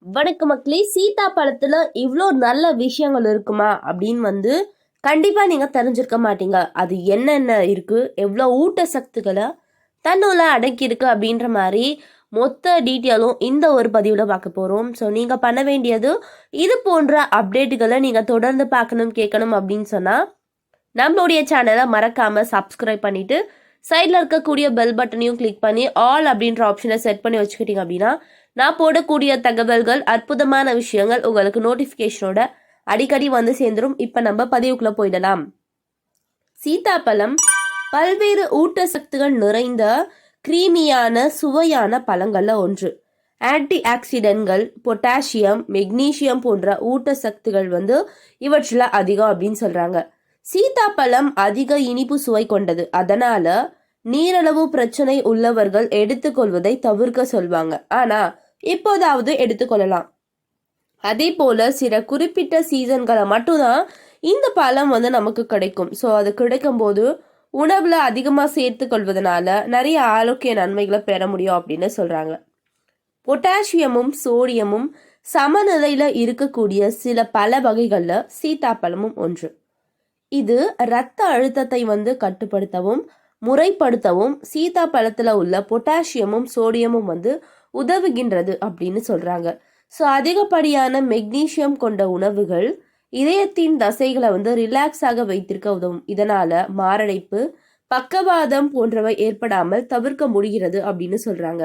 வணக்க மக்களே, சீதா பழத்துல இவ்வளோ நல்ல விஷயங்கள் இருக்குமா அப்படின்னு கண்டிப்பா நீங்க தெரிஞ்சிருக்க மாட்டீங்க. அது என்னென்ன இருக்கு, எவ்வளோ ஊட்டச்சத்துக்களை தன்னுள்ள அடக்கி இருக்கு அப்படின்ற மாதிரி மொத்த டீட்டெயிலும் இந்த ஒரு பதிவில் பார்க்க போகிறோம். ஸோ நீங்கள் பண்ண வேண்டியது, இது போன்ற அப்டேட்டுகளை நீங்கள் தொடர்ந்து பார்க்கணும் கேட்கணும் அப்படின்னு சொன்னால் நம்மளுடைய சேனலை மறக்காமல் சப்ஸ்கிரைப் பண்ணிவிட்டு சைடில் இருக்கக்கூடிய பெல் பட்டனையும் கிளிக் பண்ணி ஆல் அப்படின்ற ஆப்ஷனை செட் பண்ணி வச்சுக்கிட்டீங்க அப்படின்னா நான் போடக்கூடிய தகவல்கள், அற்புதமான விஷயங்கள் உங்களுக்கு நோட்டிஃபிகேஷனோட அடிக்கடி சேர்ந்துடும். இப்போ நம்ம பதிவுக்குள்ள போயிடலாம். சீதாப்பழம் பல்வேறு ஊட்டச்சத்துகள் நிறைந்த கிரீமியான சுவையான பழங்கள்ல ஒன்று. ஆன்டி ஆக்சிடென்ட்கள், பொட்டாசியம், மெக்னீசியம் போன்ற ஊட்டச்சத்துகள் இவற்றில் அதிகம் அப்படின்னு சொல்றாங்க. சீதாப்பழம் அதிக இனிப்பு சுவை கொண்டது. அதனால நீரளவு பிரச்சனை உள்ளவர்கள் எடுத்துக்கொள்வதை தவிர்க்க சொல்வாங்க. ஆனா இப்போதாவது எடுத்துக்கொள்ளலாம். அதே போல சில குறிப்பிட்ட சீசன்களை மட்டும்தான் இந்த பழம் நமக்கு கிடைக்கும். ஸோ அது கிடைக்கும் போது உணவுல அதிகமாக சேர்த்து கொள்வதனால நிறைய ஆரோக்கிய நன்மைகளை பெற முடியும் அப்படின்னு சொல்றாங்க. பொட்டாசியமும் சோடியமும் சமநிலையில இருக்கக்கூடிய சில பல வகைகள்ல சீதாப்பழமும் ஒன்று. இது இரத்த அழுத்தத்தை கட்டுப்படுத்தவும் முறைப்படுத்தவும் சீதாப்பழத்துல உள்ள பொட்டாசியமும் சோடியமும் உதவுகின்றது அப்படின்னு சொல்றாங்க. ஸோ அதிகப்படியான மெக்னீசியம் கொண்ட உணவுகள் இதயத்தின் தசைகளை ரிலாக்ஸாக வைத்திருக்க உதவும். இதனால மாரடைப்பு, பக்கவாதம் போன்றவை ஏற்படாமல் தவிர்க்க முடிகிறது அப்படின்னு சொல்றாங்க.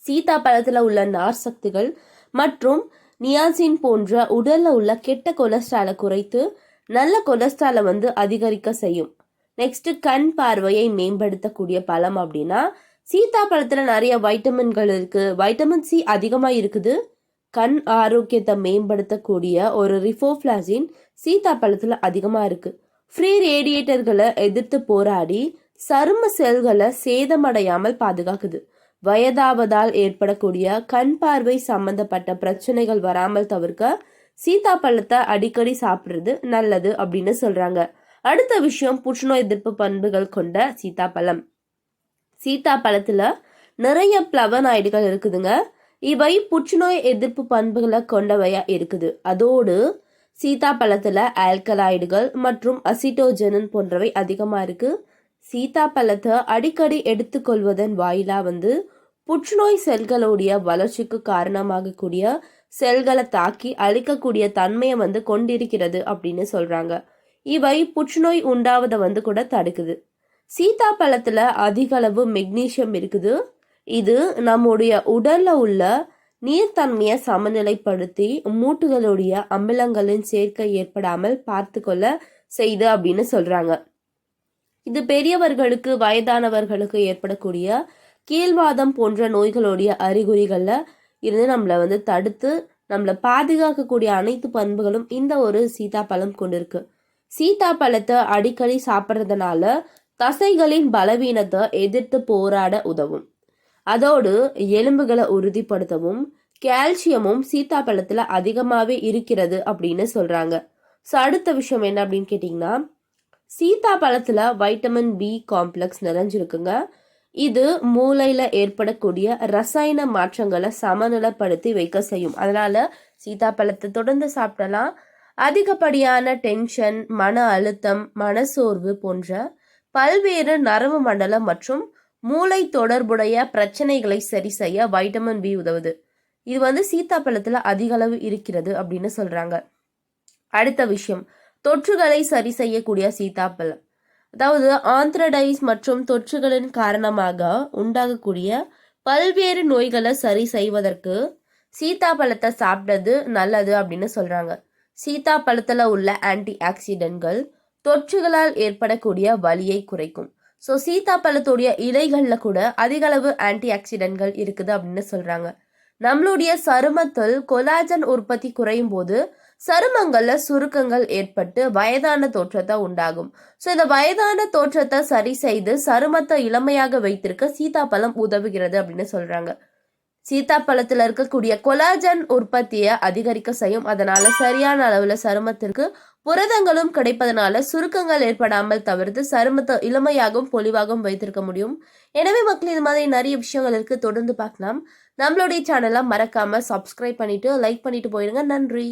சீதாப்பழத்துல உள்ள நார் சக்திகள் மற்றும் நியாசின் போன்ற உடல்ல உள்ள கெட்ட கொலஸ்ட்ராலை குறைத்து நல்ல கொலஸ்ட்ராலை அதிகரிக்க செய்யும். நெக்ஸ்ட், கண் பார்வையை மேம்படுத்தக்கூடிய பழம் அப்படின்னா சீதாப்பழத்துல நிறைய வைட்டமின்கள் இருக்கு. வைட்டமின் சி அதிகமா இருக்குது. கண் ஆரோக்கியத்தை மேம்படுத்தக்கூடிய ஒரு ரிஃபோஃப்ளாசின் சீதாப்பழத்துல அதிகமா இருக்கு. ஃப்ரீ ரேடியேட்டர்களை எதிர்த்து போராடி சரும செல்களை சேதமடையாமல் பாதுகாக்குது. வயதாவதால் ஏற்படக்கூடிய கண் பார்வை சம்பந்தப்பட்ட பிரச்சனைகள் வராமல் தவிர்க்க சீதாப்பழத்தை அடிக்கடி சாப்பிடுறது நல்லது அப்படின்னு சொல்றாங்க. அடுத்த விஷயம், புற்றுநோய் எதிர்ப்பு பண்புகள் கொண்ட சீதாப்பழம். சீதாப்பழத்துல நிறைய பிளவனாய்டுகள் இருக்குதுங்க. இவை புற்றுநோய் எதிர்ப்பு பண்புகளை கொண்டவையா இருக்குது. அதோடு சீதாப்பழத்துல ஆல்கலாய்டுகள் மற்றும் அசிட்டோஜனின் போன்றவை அதிகமா இருக்கு. சீதாப்பழத்தை அடிக்கடி எடுத்துக்கொள்வதன் வாயிலா புற்றுநோய் செல்களுடைய வளர்ச்சிக்கு காரணமாகக்கூடிய செல்களை தாக்கி அழிக்கக்கூடிய தன்மையை கொண்டிருக்கிறது அப்படின்னு சொல்றாங்க. இவை புற்றுநோய் உண்டாவதை கூட தடுக்குது. சீதாப்பழத்துல அதிக அளவு மெக்னீசியம் இருக்குது. இது நம்முடைய உடல்ல உள்ள நீர்த்தன்மையை சமநிலைப்படுத்தி மூட்டுகளுடைய அமிலங்களின் சேர்க்கை ஏற்படாமல் பார்த்து கொள்ள செய்து அப்படின்னு சொல்றாங்க. இது பெரியவர்களுக்கு, வயதானவர்களுக்கு ஏற்படக்கூடிய கீழ்வாதம் போன்ற நோய்களுடைய அறிகுறிகள்ல இருந்து நம்மளை தடுத்து நம்மளை பாதுகாக்கக்கூடிய அனைத்து பண்புகளும் இந்த ஒரு சீதாப்பழம் கொண்டிருக்கு. சீதாப்பழத்தை அடிக்கடி சாப்பிட்றதுனால தசைகளின் பலவீனத்தை எதிர்த்து போராட உதவும். அதோடு எலும்புகளை உறுதிப்படுத்தவும் கால்சியமும் சீதாப்பழத்துல அதிகமாகவே இருக்கிறது அப்படின்னு சொல்றாங்க. ஸோ அடுத்த விஷயம் என்ன அப்படின்னு கேட்டிங்கன்னா, சீதாப்பழத்துல வைட்டமின் பி காம்ப்ளெக்ஸ் நிறைஞ்சிருக்குங்க. இது மூளையில ஏற்படக்கூடிய ரசாயன மாற்றங்களை சமநிலைப்படுத்தி வைக்க செய்யும். அதனால சீதாப்பழத்தை தொடர்ந்து சாப்பிடலாம். அதிகப்படியான டென்ஷன், மன அழுத்தம், மனசோர்வு போன்ற பல்வேறு நரம்பு மண்டலம் மற்றும் மூளை தொடர்புடைய பிரச்சனைகளை சரி செய்ய வைட்டமின் பி உதவுது. இது சீதாப்பழத்துல அதிக அளவு இருக்கிறது அப்படின்னு சொல்றாங்க. அடுத்த விஷயம், தொற்றுகளை சரி செய்யக்கூடிய சீதாப்பழம். அதாவது ஆந்த்ரடைஸ் மற்றும் தொற்றுகளின் காரணமாக உண்டாகக்கூடிய பல்வேறு நோய்களை சரி செய்வதற்கு சீதாப்பழத்தை சாப்பிட்டது நல்லது அப்படின்னு சொல்றாங்க. சீதாப்பழத்துல உள்ள ஆன்டி ஆக்சிடென்ட்கள் தொற்றுகளால் ஏற்படக்கூடிய வலியை குறைக்கும். ஸோ சீதாப்பழத்துடைய இலைகளில் கூட அதிக அளவு ஆன்டி ஆக்சிடென்ட்கள் இருக்குது அப்படின்னு சொல்றாங்க. நம்மளுடைய சருமத்தில் கொலாஜன் உற்பத்தி குறையும் போது சருமங்கள்ல சுருக்கங்கள் ஏற்பட்டு வயதான தோற்றத்தை உண்டாகும். ஸோ இந்த வயதான தோற்றத்தை சரி செய்து சருமத்தை இளமையாக வைத்திருக்க சீதாப்பழம் உதவுகிறது அப்படின்னு சொல்றாங்க. சீதாப்பழத்துல இருக்கக்கூடிய கொலாஜன் உற்பத்தியை அதிகரிக்க செய்யும். அதனால சரியான அளவுல சருமத்திற்கு புரதங்களும் கிடைப்பதனால சுருக்கங்கள் ஏற்படாமல் தவிர்த்து சருமத்தை இளமையாகவும் பொலிவாகவும் வைத்திருக்க முடியும். எனவே மக்கள், இது மாதிரி நிறைய விஷயங்கள் இருக்கு, தொடர்ந்து பார்க்கலாம். நம்மளுடைய சேனலை மறக்காம சப்ஸ்கிரைப் பண்ணிட்டு லைக் பண்ணிட்டு போயிடுங்க. நன்றி.